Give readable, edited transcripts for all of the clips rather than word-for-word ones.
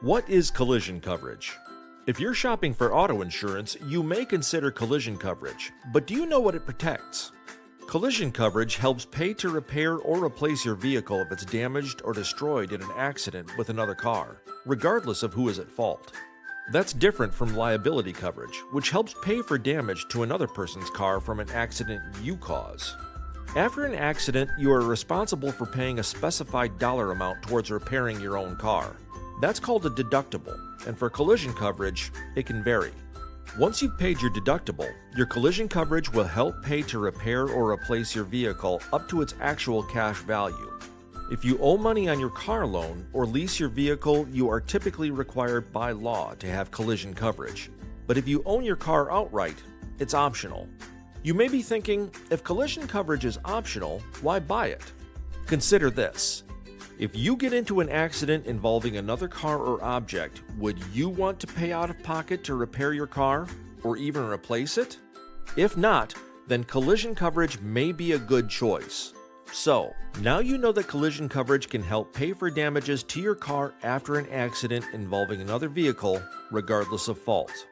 What is collision coverage? If you're shopping for auto insurance, you may consider collision coverage, but do you know what it protects? Collision coverage helps pay to repair or replace your vehicle if it's damaged or destroyed in an accident with another car, regardless of who is at fault. That's different from liability coverage, which helps pay for damage to another person's car from an accident you cause. After an accident, you are responsible for paying a specified dollar amount towards repairing your own car. That's called a deductible, and for collision coverage, it can vary. Once you've paid your deductible, your collision coverage will help pay to repair or replace your vehicle up to its actual cash value. If you owe money on your car loan or lease your vehicle, you are typically required by law to have collision coverage. But if you own your car outright, it's optional. You may be thinking, if collision coverage is optional, why buy it? Consider this. If you get into an accident involving another car or object, would you want to pay out of pocket to repair your car or even replace it? If not, then collision coverage may be a good choice. So, now you know that collision coverage can help pay for damages to your car after an accident involving another vehicle, regardless of fault.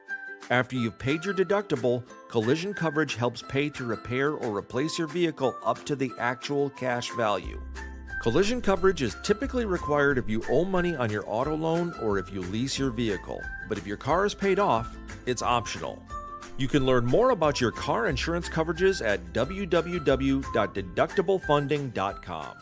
After you've paid your deductible, collision coverage helps pay to repair or replace your vehicle up to the actual cash value. Collision coverage is typically required if you owe money on your auto loan or if you lease your vehicle, but if your car is paid off, it's optional. You can learn more about your car insurance coverages at www.deductiblefunding.com.